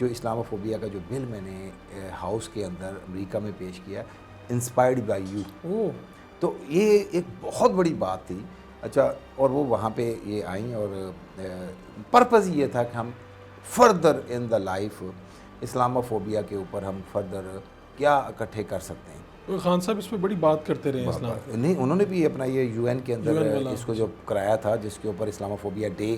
جو اسلاموفوبیا کا جو بل میں نے ہاؤس کے اندر امریکہ میں پیش کیا، انسپائرڈ بائی یو، تو یہ ایک بہت بڑی بات تھی. اچھا، اور وہ وہاں پہ یہ آئیں اور پرپز یہ تھا کہ ہم further in the life Islamophobia کے اوپر ہم فردر کیا اکٹھے کر سکتے ہیں. خان صاحب اس پہ بڑی بات کرتے رہے ہیں اسلام. نہیں، انہوں نے بھی اپنا یہ یو این کے اندر اس کو جو کرایا تھا جس کے اوپر اسلاموفوبیا ڈے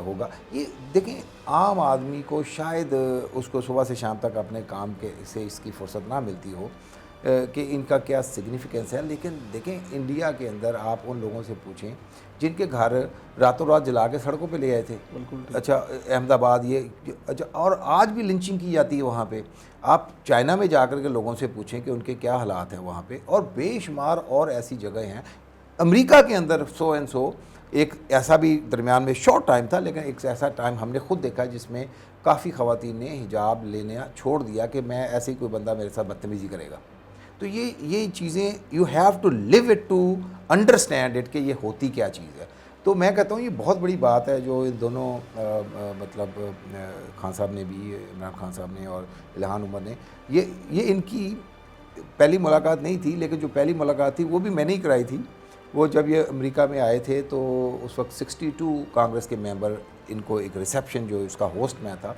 ہوگا. یہ دیکھیں عام آدمی کو شاید اس کو صبح سے شام تک اپنے کام کے سے اس کی فرصت نہ ملتی ہو کہ ان کا کیا سگنیفیکنس ہے، لیکن دیکھیں انڈیا کے اندر آپ ان لوگوں سے پوچھیں جن کے گھر راتوں رات جلا کے سڑکوں پہ لے آئے تھے. اچھا، احمد آباد یہ، اچھا، اور آج بھی لنچنگ کی جاتی ہے وہاں پہ. آپ چائنا میں جا کر کے لوگوں سے پوچھیں کہ ان کے کیا حالات ہیں وہاں پہ، اور بے شمار اور ایسی جگہیں ہیں. امریکہ کے اندر سو اینڈ سو ایک ایسا بھی درمیان میں شارٹ ٹائم تھا، لیکن ایک ایسا ٹائم ہم نے خود دیکھا جس میں کافی خواتین نے حجاب لینا چھوڑ دیا کہ میں ایسے ہی کوئی بندہ میرے ساتھ بدتمیزی کرے گا. تو یہ چیزیں you have to leave it to understand it کہ یہ ہوتی کیا چیز ہے. تو میں کہتا ہوں یہ بہت بڑی بات ہے جو ان دونوں مطلب خان صاحب نے بھی، عمران خان صاحب نے اور الہان عمر نے، یہ ان کی پہلی ملاقات نہیں تھی، لیکن جو پہلی ملاقات تھی وہ بھی میں نے ہی کرائی تھی. وہ جب یہ امریکہ میں آئے تھے تو اس وقت 62 کانگریس کے ممبر ان کو ایک ریسیپشن جو اس کا ہوسٹ میں تھا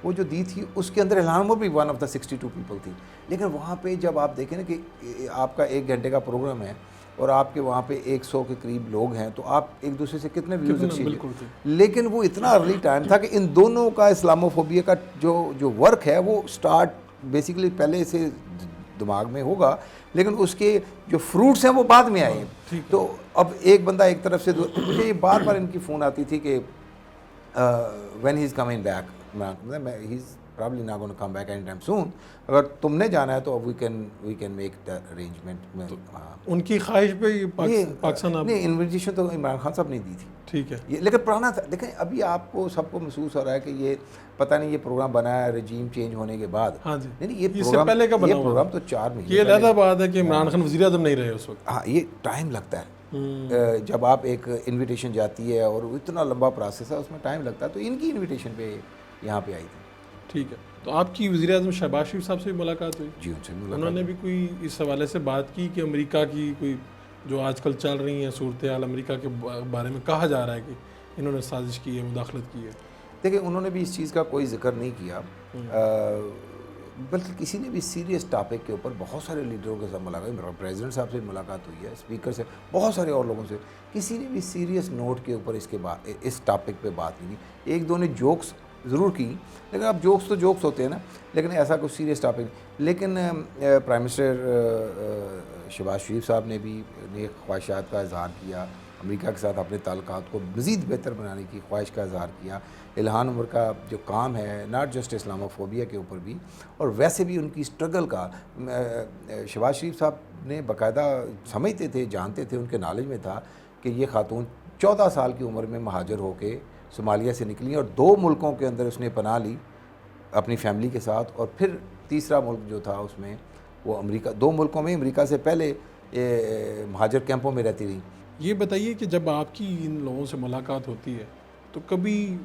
وہ جو دی تھی، اس کے اندر الہان عمر بھی ون آف دا 62 پیپل تھی. لیکن وہاں پہ جب آپ دیکھیں نا کہ آپ کا 1 گھنٹے کا پروگرام ہے اور آپ کے وہاں پہ 100 کے قریب لوگ ہیں، تو آپ ایک دوسرے سے کتنے ویوز ایکسچینج. لیکن وہ اتنا ارلی ٹائم تھا کہ ان دونوں کا اسلاموفوبیا کا جو ورک ہے وہ سٹارٹ بیسیکلی پہلے سے دماغ میں ہوگا، لیکن اس کے جو فروٹس ہیں وہ بعد میں آئے ہیں. تو اب ایک بندہ ایک طرف سے مجھے یہ بار بار ان کی فون آتی تھی کہ when he is coming back, he is probably not going to come back anytime soon. اگر تم نے جانا ہے تو we can make the arrangement. ان کی خواہش پہ پاکستان نہیں، انویٹیشن تو عمران خان صاحب نے دی تھی. ٹھیک ہے، یہ لیکن پرانا تھا. دیکھیں ابھی آپ کو سب کو محسوس ہو رہا ہے کہ یہ پتہ نہیں یہ پروگرام بنا ہے رجیم چینج ہونے کے بعد. ہاں جی، نہیں، یہ پروگرام تو 4 مہینے، یہ علیحدہ بات ہے کہ عمران خان وزیر اعظم نہیں رہے اس وقت. ہاں، یہ ٹائم لگتا ہے جب آپ ایک انویٹیشن جاتی ہے اور اتنا لمبا پروسیس ہے، اس میں ٹائم لگتا ہے. تو ان کی انویٹیشن پہ یہاں پہ آئی تھی. ٹھیک ہے. تو آپ کی وزیر اعظم شہباز شریف صاحب سے بھی ملاقات ہوئی؟ جی، ان سے ملاقات. انہوں نے بھی کوئی اس حوالے سے بات کی کہ امریکہ کی کوئی جو آج کل چل رہی ہیں صورتحال امریکہ کے بارے میں کہا جا رہا ہے کہ انہوں نے سازش کی ہے، مداخلت کی ہے؟ دیکھیں انہوں نے بھی اس چیز کا کوئی ذکر نہیں کیا، بلکہ کسی نے بھی سیریس ٹاپک کے اوپر بہت سارے لیڈروں کے ساتھ ملاقات، پریزیڈنٹ صاحب سے ملاقات ہوئی ہے، اسپیکر سے، بہت سارے اور لوگوں سے، کسی نے بھی سیریس نوٹ کے اوپر اس ٹاپک پہ بات نہیں کی. 1-2 نے جوکس ضرور کی، لیکن اب جوکس تو جوکس ہوتے ہیں نا، لیکن ایسا کوئی سیریس ٹاپک نہیں. لیکن پرائم منسٹر شہباز شریف صاحب نے بھی نیک خواہشات کا اظہار کیا، امریکہ کے ساتھ اپنے تعلقات کو مزید بہتر بنانے کی خواہش کا اظہار کیا. الہان عمر کا جو کام ہے ناٹ جسٹ اسلاموفوبیا کے اوپر بھی، اور ویسے بھی ان کی اسٹرگل کا شہباز شریف صاحب نے باقاعدہ سمجھتے تھے، جانتے تھے، ان کے نالج میں تھا کہ یہ خاتون 14 سال کی عمر میں مہاجر ہو کے صومالیہ سے نکلی اور 2 ملکوں کے اندر اس نے پناہ لی اپنی فیملی کے ساتھ، اور پھر تیسرا ملک جو تھا اس میں وہ امریکہ. 2 ملکوں میں امریکہ سے پہلے مہاجر کیمپوں میں رہتی رہی. یہ بتائیے کہ جب آپ کی ان لوگوں سے ملاقات ہوتی ہے تو کبھی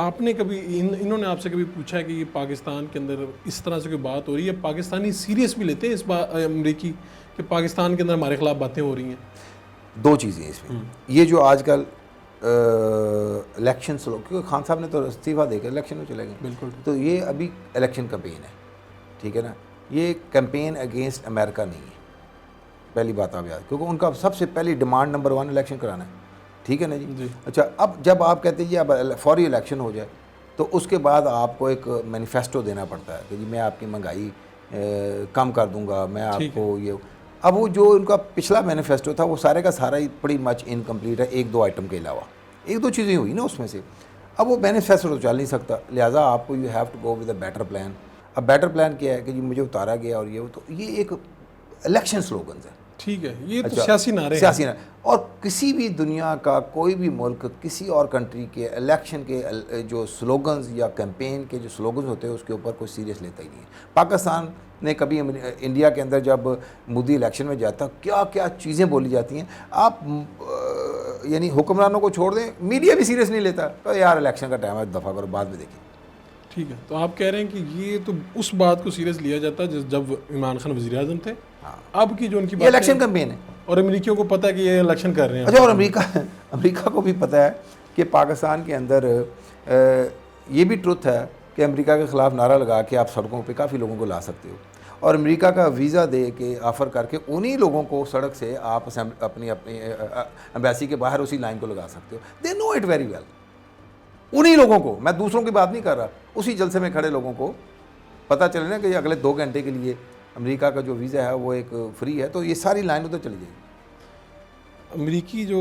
آپ نے کبھی انہوں نے آپ سے کبھی پوچھا ہے کہ یہ پاکستان کے اندر اس طرح سے کوئی بات ہو رہی ہے، پاکستانی سیریس بھی لیتے ہیں اس بات امریکی کہ پاکستان کے اندر ہمارے خلاف باتیں ہو رہی ہیں؟ 2 چیزیں اس میں. یہ جو آج کل الیکشن کیونکہ خان صاحب نے تو استعفیٰ دے کر الیکشن میں چلے گئے. بالکل. تو یہ ابھی الیکشن کمپین ہے، ٹھیک ہے نا. یہ کیمپین اگینسٹ امریکہ نہیں ہے، پہلی بات آپ یاد، کیونکہ ان کا سب سے پہلی ڈیمانڈ نمبر 1 الیکشن کرانا ہے، ٹھیک ہے نا جی. اچھا، اب جب آپ کہتے ہیں جی اب فوری الیکشن ہو جائے تو اس کے بعد آپ کو ایک مینیفیسٹو دینا پڑتا ہے کہ جی میں آپ کی مہنگائی کم کر دوں گا، میں آپ کو یہ. اب وہ جو ان کا پچھلا مینیفیسٹو تھا وہ سارے کا سارا ہی بڑی مچ انکمپلیٹ ہے، 1-2 آئٹم کے علاوہ 1-2 چیزیں ہوئی نا اس میں سے. اب وہ مینیفیسٹو تو چل نہیں سکتا، لہٰذا آپ کو you have to go with a better plan. اب بیٹر پلان کیا ہے کہ جی مجھے اتارا گیا اور یہ، تو یہ ایک الیکشن سلوگنز ہے. ٹھیک ہے، یہ تو سیاسی نعرے ہیں. اور کسی بھی دنیا کا کوئی بھی ملک کسی اور کنٹری کے الیکشن کے جو سلوگنز یا کیمپین کے جو سلوگنز ہوتے ہیں اس کے اوپر کوئی سیریس لیتا ہی نہیں ہے. پاکستان نے کبھی انڈیا کے اندر جب مودی الیکشن میں جاتا کیا کیا چیزیں بولی جاتی ہیں. آپ یعنی حکمرانوں کو چھوڑ دیں، میڈیا بھی سیریس نہیں لیتا، تو یار الیکشن کا ٹائم ہے، دفعہ کرو، بعد میں دیکھیں. ٹھیک ہے، تو آپ کہہ رہے ہیں کہ یہ تو اس بات کو سیریس لیا جاتا ہے جب عمران خان وزیر اعظم تھے، اب کی جو ان کی یہ بات الیکشن کمپین ہے. اور امریکیوں کو پتہ ہے کہ یہ الیکشن کر رہے ہیں. اچھا، اور امریکہ کو بھی پتہ ہے کہ پاکستان کے اندر یہ بھی ٹروتھ ہے کہ امریکہ کے خلاف نعرہ لگا کے آپ سڑکوں پہ کافی لوگوں کو لا سکتے ہو، اور امریکہ کا ویزا دے کے آفر کر کے انہی لوگوں کو سڑک سے آپ اپنی ایمبیسی کے باہر اسی لائن کو لگا سکتے ہو. دے نو اٹ ویری ویل. انہی لوگوں کو، میں دوسروں کی بات نہیں کر رہا، اسی جلسے میں کھڑے لوگوں کو پتہ چلے نا کہ اگلے 2 گھنٹے کے لیے امریکہ کا جو ویزا ہے وہ ایک فری ہے، تو یہ ساری لائن ادھر چلی جائے گی. امریکی جو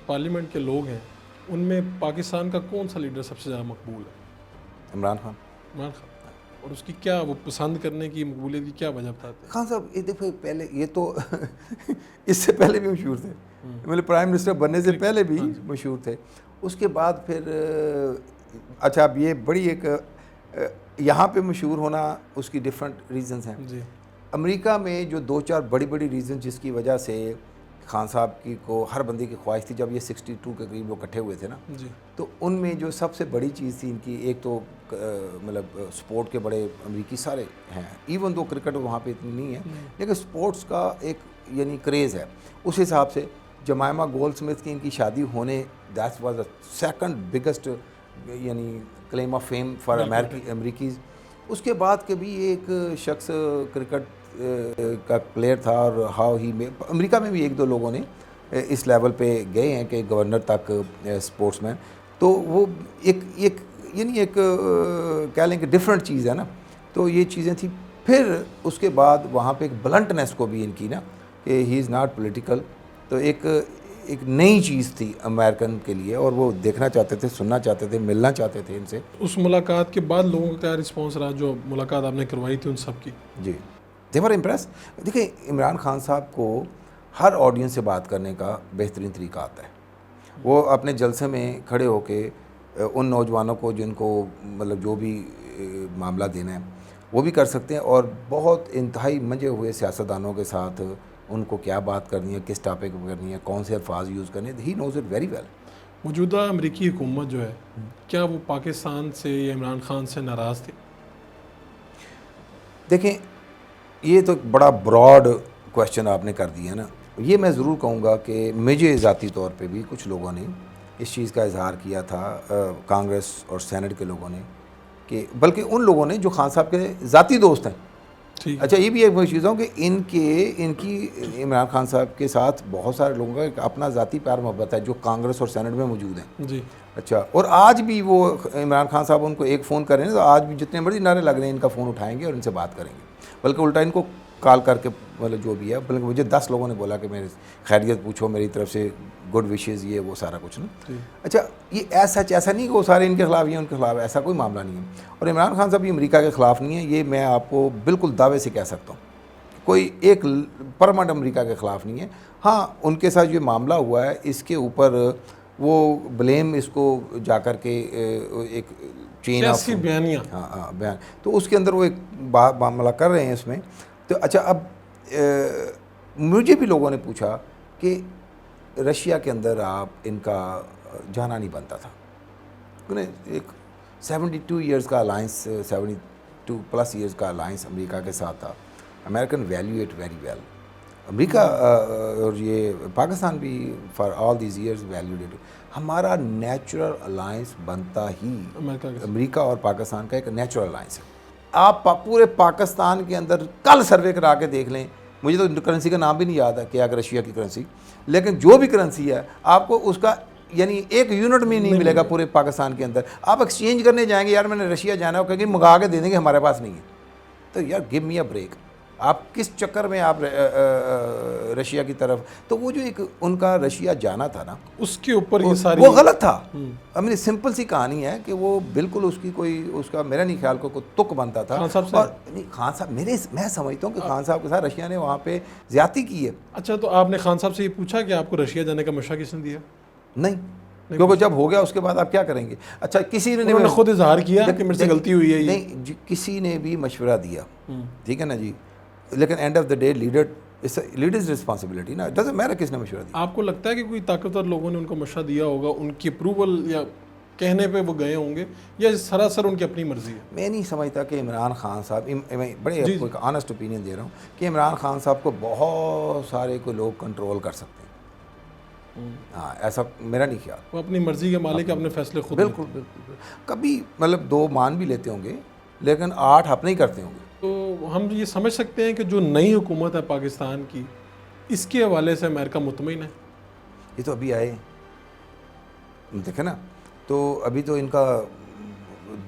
پارلیمنٹ کے لوگ ہیں ان میں پاکستان کا کون سا لیڈر سب سے زیادہ مقبول ہے؟ عمران خان. عمران خان. اور اس کی کیا وہ پسند کرنے کی، مقبولیت کی کیا وجہ بتاتے ہیں؟ خان صاحب یہ دیکھو، پہلے یہ تو اس سے پہلے بھی مشہور تھے، مطلب پرائم منسٹر بننے سے پہلے بھی مشہور تھے. اس کے بعد پھر اچھا، اب یہ بڑی ایک یہاں پہ مشہور ہونا اس کی ڈفرینٹ ریزنز ہیں. جی. امریکہ میں جو 2-4 بڑی ریزن جس کی وجہ سے خان صاحب کی کو ہر بندے کی خواہش تھی، جب یہ 62 کے قریب وہ اکٹھے ہوئے تھے نا، جی. تو ان میں جو سب سے بڑی چیز تھی ان کی، ایک تو مطلب سپورٹ کے بڑے امریکی سارے ہیں، ایون دو کرکٹ وہاں پہ اتنی نہیں ہے، لیکن سپورٹس کا ایک یعنی کریز ہے. اس حساب سے جمائما گولڈ سمتھ کی ان کی شادی ہونے، that was the second biggest یعنی کلیم آف فیم فار امریکیز. اس کے بعد کے بھی ایک شخص کرکٹ کا پلیئر تھا، اور ہاؤ ہی میں امریکہ میں بھی 1-2 لوگوں نے اس لیول پہ گئے ہیں کہ گورنر تک اسپورٹس مین. تو وہ ایک یعنی ایک کہہ لیں کہ ڈفرینٹ چیز ہے نا. تو یہ چیزیں تھیں. پھر اس کے بعد وہاں پہ ایک بلنٹنیس کو بھی ان کی نا کہ ہی از ناٹ پولیٹیکل، تو ایک نئی چیز تھی امریکن کے لیے، اور وہ دیکھنا چاہتے تھے، سننا چاہتے تھے، ملنا چاہتے تھے ان سے. اس ملاقات کے بعد لوگوں کا کیا رسپانس رہا جو ملاقات آپ نے کروائی تھی ان سب کی؟ جی، دے ور امپریس. دیکھیں، عمران خان صاحب کو ہر آڈینس سے بات کرنے کا بہترین طریقہ آتا ہے. وہ اپنے جلسے میں کھڑے ہو کے ان نوجوانوں کو جن کو مطلب جو بھی معاملہ دینا ہے وہ بھی کر سکتے ہیں، اور بہت انتہائی منجے ہوئے سیاستدانوں کے ساتھ ان کو کیا بات کرنی ہے، کس ٹاپک پہ کرنی ہے، کون سے الفاظ یوز کرنے ہیں، ہی نوز اٹ ویری ویل. موجودہ امریکی حکومت جو ہے، کیا وہ پاکستان سے یا عمران خان سے ناراض تھی؟ دیکھیں، یہ تو بڑا براڈ کویشچن آپ نے کر دیا نا. یہ میں ضرور کہوں گا کہ مجھے ذاتی طور پہ بھی کچھ لوگوں نے اس چیز کا اظہار کیا تھا، کانگریس اور سینٹ کے لوگوں نے، کہ بلکہ ان لوگوں نے جو خان صاحب کے ذاتی دوست ہیں. اچھا، یہ بھی ایک بڑی چیز ہوں کہ ان کی عمران خان صاحب کے ساتھ بہت سارے لوگوں کا ایک اپنا ذاتی پیار محبت ہے جو کانگریس اور سینٹ میں موجود ہیں. جی. اچھا، اور آج بھی وہ عمران خان صاحب ان کو ایک فون کر رہے ہیں تو آج بھی جتنے مرضی نعرے لگ رہے ہیں ان کا فون اٹھائیں گے اور ان سے بات کریں گے، بلکہ الٹا ان کو کال کر کے مطلب جو بھی ہے، بلکہ مجھے 10 لوگوں نے بولا کہ میرے خیریت پوچھو، میری طرف سے گڈ وشز، یہ وہ سارا کچھ نا. اچھا، یہ ایسا نہیں کہ وہ سارے ان کے خلاف ہیں، ان کے خلاف ایسا کوئی معاملہ نہیں ہے. اور عمران خان صاحب یہ امریکہ کے خلاف نہیں ہے، یہ میں آپ کو بالکل دعوے سے کہہ سکتا ہوں. کوئی ایک پرمنٹ امریکہ کے خلاف نہیں ہے. ہاں، ان کے ساتھ جو معاملہ ہوا ہے اس کے اوپر وہ بلیم اس کو جا کر کے ایک چین آف بیانیاں، ہاں بیان، تو اس کے اندر وہ ایک معاملہ کر رہے ہیں اس میں. تو اچھا، اب مجھے بھی لوگوں نے پوچھا کہ رشیا کے اندر آپ ان کا جانا نہیں بنتا تھا. ایک 72 ایئرز کا الائنس، 72+ ایئرز کا الائنس امریکہ کے ساتھ تھا. American value it very well. امریکہ اور یہ پاکستان بھی for all these years valued it. ہمارا نیچرل الائنس بنتا ہی امریکہ اور پاکستان کا ایک نیچرل الائنس ہے. آپ پورے پاکستان کے اندر کل سروے کرا کے دیکھ لیں، مجھے تو کرنسی کا نام بھی نہیں یاد ہے کہ رشیا کی کرنسی، لیکن جو بھی کرنسی ہے آپ کو اس کا یعنی ایک یونٹ میں نہیں ملے گا پورے پاکستان کے اندر. آپ ایکسچینج کرنے جائیں گے، یار میں نے رشیا جانا ہے، کہیں منگا کے دے دیں گے، ہمارے پاس نہیں ہے. تو یار گیو می اے بریک. آپ کس چکر میں آپ رشیا کی طرف، تو وہ جو ایک ان کا رشیا جانا تھا نا، اس کے اوپر یہ ساری وہ غلط تھا. میری سمپل سی کہانی ہے کہ وہ بالکل اس کی کوئی اس کا میرا نہیں خیال کوئی تک بنتا تھا. اور خان صاحب میں سمجھتا ہوں کہ خان صاحب کے ساتھ رشیا نے وہاں پہ زیادتی کی ہے. اچھا، تو آپ نے خان صاحب سے یہ پوچھا کہ آپ کو رشیا جانے کا مشورہ کس نے دیا؟ نہیں، کیونکہ جب ہو گیا اس کے بعد آپ کیا کریں گے. اچھا، کسی نے خود اظہار کیا کہ میرے سے غلطی ہوئی ہے. نہیں، کسی نے بھی مشورہ دیا، ٹھیک ہے نا جی، لیکن and of the day leaders responsibility نا، ڈزنٹ میٹر کس نے مشورہ دیا. آپ کو لگتا ہے کہ کوئی طاقتور لوگوں نے ان کو مشورہ دیا ہوگا، ان کی اپروول یا کہنے پہ وہ گئے ہوں گے یا سراسر ان کی اپنی مرضی ہے؟ میں نہیں سمجھتا کہ عمران خان صاحب میں بڑے آپ کو ایک آنیسٹ اوپینین دے رہا ہوں کہ عمران خان صاحب کو بہت سارے کو لوگ کنٹرول کر سکتے ہیں. ہاں ایسا میرا نہیں خیال. وہ اپنی مرضی کے مالک اپنے فیصلے خود بالکل بالکل. کبھی مطلب 2 مان بھی لیتے ہوں گے لیکن 8 اپنے ہی کرتے ہوں گے. تو ہم یہ سمجھ سکتے ہیں کہ جو نئی حکومت ہے پاکستان کی اس کے حوالے سے امریکہ مطمئن ہے؟ یہ تو ابھی آئے دیکھیں نا, تو ابھی تو ان کا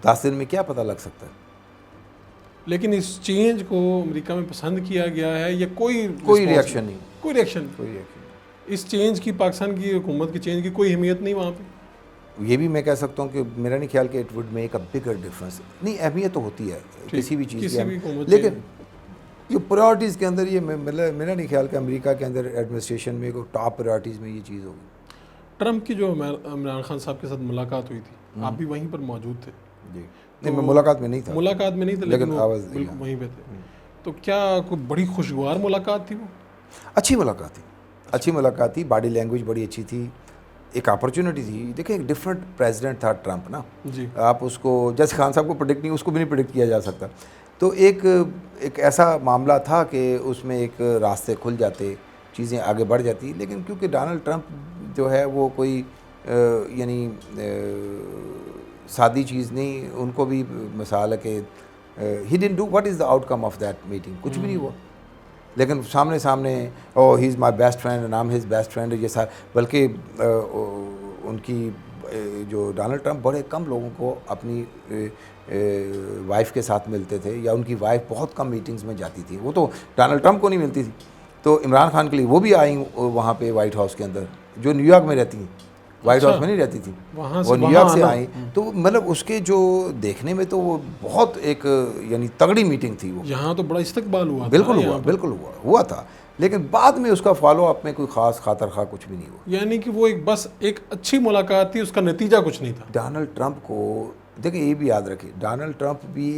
10 دن میں کیا پتہ لگ سکتا ہے. لیکن اس چینج کو امریکہ میں پسند کیا گیا ہے یا کوئی ریئیکشن نہیں. کوئی ریئیکشن اس چینج کی, پاکستان کی حکومت کی چینج کی کوئی اہمیت نہیں وہاں پہ؟ یہ بھی میں کہہ سکتا ہوں کہ میرا نہیں خیال کہ it would make a bigger difference. نہیں اہمیت تو ہوتی ہے کسی بھی چیز کی, لیکن یہ پرائورٹیز کے اندر یہ میرا نہیں خیال کہ امریکہ کے اندر ایڈمنسٹریشن میں کوئی ٹاپ پرائورٹیز میں یہ چیز ہوگی. ٹرمپ کی جو عمران خان صاحب کے ساتھ ملاقات ہوئی تھی, آپ بھی وہیں پر موجود تھے؟ جی نہیں, میں ملاقات میں نہیں تھا. ملاقات میں نہیں تھے لیکن بالکل وہیں پہ تھے. تو کیا کوئی بڑی خوشگوار ملاقات تھی وہ؟ اچھی ملاقات تھی, اچھی ملاقات تھی. باڈی لینگویج بڑی اچھی تھی, ایک اپرچونٹی تھی. دیکھیں ایک ڈفرینٹ پریزیڈنٹ تھا ٹرمپ نا, جی آپ اس کو جیسے خان صاحب کو پریڈکٹ نہیں, اس کو بھی نہیں پریڈکٹ کیا جا سکتا. تو ایک ایسا معاملہ تھا کہ اس میں ایک راستے کھل جاتے, چیزیں آگے بڑھ جاتی. لیکن کیونکہ ڈونلڈ ٹرمپ جو ہے وہ کوئی یعنی سادی چیز نہیں, ان کو بھی مثال ہے کہ he didn't do what is the out come of that meeting, کچھ بھی نہیں ہوا. لیکن سامنے او ہی از مائی بیسٹ فرینڈ نام ہز بیسٹ فرینڈ, یہ سارا. بلکہ ان کی جو ڈونلڈ ٹرمپ بڑے کم لوگوں کو اپنی وائف کے ساتھ ملتے تھے, یا ان کی وائف بہت کم میٹنگز میں جاتی تھی. وہ تو ڈونلڈ ٹرمپ کو نہیں ملتی تھی. تو عمران خان کے لیے وہ بھی آئیں وہاں پہ وائٹ ہاؤس کے اندر, جو نیو یارک میں رہتی ہیں, وائٹ ہاؤس میں نہیں رہتی تھی, وہ نیو یارک سے آئیں. تو مطلب اس کے جو دیکھنے میں تو وہ بہت ایک یعنی تگڑی میٹنگ تھی. وہ یہاں تو بڑا استقبال ہوا, بالکل ہوا تھا. لیکن بعد میں اس کا فالو اپ میں کوئی خاص خاطر خواہ کچھ بھی نہیں ہوا. یعنی کہ وہ بس ایک اچھی ملاقات تھی, اس کا نتیجہ کچھ نہیں تھا. ڈونلڈ ٹرمپ کو دیکھیں, یہ بھی یاد رکھیں, ڈونلڈ ٹرمپ بھی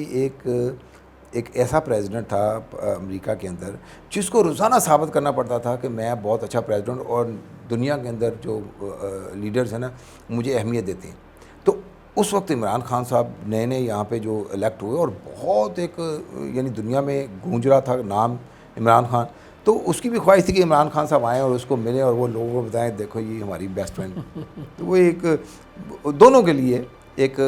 ایک ایسا پریزیڈنٹ تھا امریکہ کے اندر جس کو روزانہ ثابت کرنا پڑتا تھا کہ میں بہت اچھا پریزیڈنٹ, اور دنیا کے اندر جو لیڈرز ہیں نا مجھے اہمیت دیتے ہیں. تو اس وقت عمران خان صاحب نئے یہاں پہ جو الیکٹ ہوئے, اور بہت ایک یعنی دنیا میں گونج رہا تھا نام عمران خان. تو اس کی بھی خواہش تھی کہ عمران خان صاحب آئیں اور اس کو ملیں اور وہ لوگوں کو بتائیں دیکھو یہ ہماری بیسٹ فرینڈ. تو وہ ایک دونوں کے لیے ایک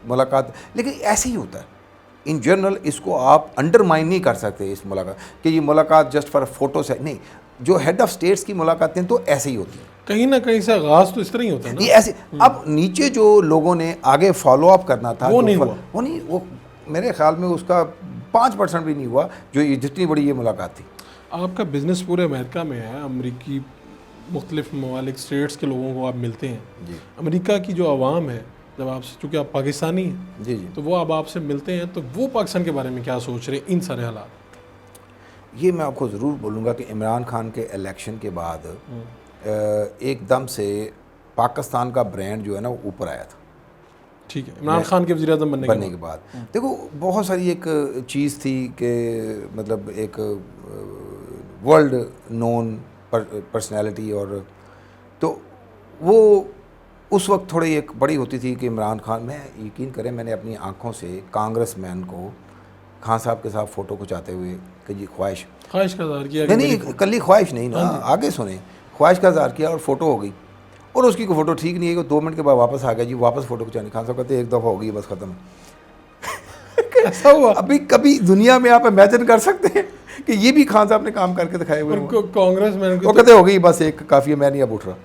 ملاقات. لیکن ایسے ہی ہوتا ہے ان جنرل, اس کو آپ انڈرمائن نہیں کر سکتے اس ملاقات کہ یہ ملاقات جسٹ فار فوٹو سے نہیں. جو ہیڈ آف اسٹیٹس کی ملاقاتیں تو ایسے ہی ہوتی ہیں, کہیں نہ کہیں سے آغاز تو اس طرح ہی ہوتا ہے نا. یہ ایسے اب نیچے جو لوگوں نے آگے فالو اپ کرنا تھا وہ نہیں وہ میرے خیال میں اس کا 5% بھی نہیں ہوا, جو یہ جتنی بڑی یہ ملاقات تھی. آپ کا بزنس پورے امریکہ میں ہے, امریکی مختلف ممالک اسٹیٹس کے لوگوں کو آپ ملتے ہیں. جی امریکہ کی جو عوام ہے, جب آپ سے, چونکہ آپ پاکستانی ہیں, جی تو وہ اب آپ سے ملتے ہیں, تو وہ پاکستان کے بارے میں کیا سوچ رہے ہیں ان سارے حالات؟ یہ میں آپ کو ضرور بولوں گا کہ عمران خان کے الیکشن کے بعد ایک دم سے پاکستان کا برانڈ جو ہے نا وہ اوپر آیا تھا. ٹھیک ہے, عمران خان کے وزیر اعظم بننے کے بعد. دیکھو بہت ساری ایک چیز تھی کہ مطلب ایک ورلڈ نون پرسنالٹی, اور تو وہ اس وقت تھوڑی ایک بڑی ہوتی تھی کہ عمران خان, میں یقین کریں میں نے اپنی آنکھوں سے کانگریس مین کو خان صاحب کے ساتھ فوٹو کھچاتے ہوئے کہ جی خواہش کا اظہار کیا, نہیں کلی خواہش نہیں نا, آگے سنیں, خواہش کا اظہار کیا اور فوٹو ہو گئی, اور اس کی کوئی فوٹو ٹھیک نہیں ہے کہ 2 منٹ کے بعد واپس آ گیا جی واپس فوٹو کھچانے. خان صاحب کہتے ہیں ایک دفعہ ہو گئی بس ختم. ایسا ہوا ابھی کبھی دنیا میں آپ امیجن کر سکتے ہیں کہ یہ بھی خان صاحب نے کام کر کے دکھائے ہوئے ہیں. کانگریس مین وہ کہتے ہو گئی بس ایک کافی ہے, میں نہیں اب اٹھ رہا.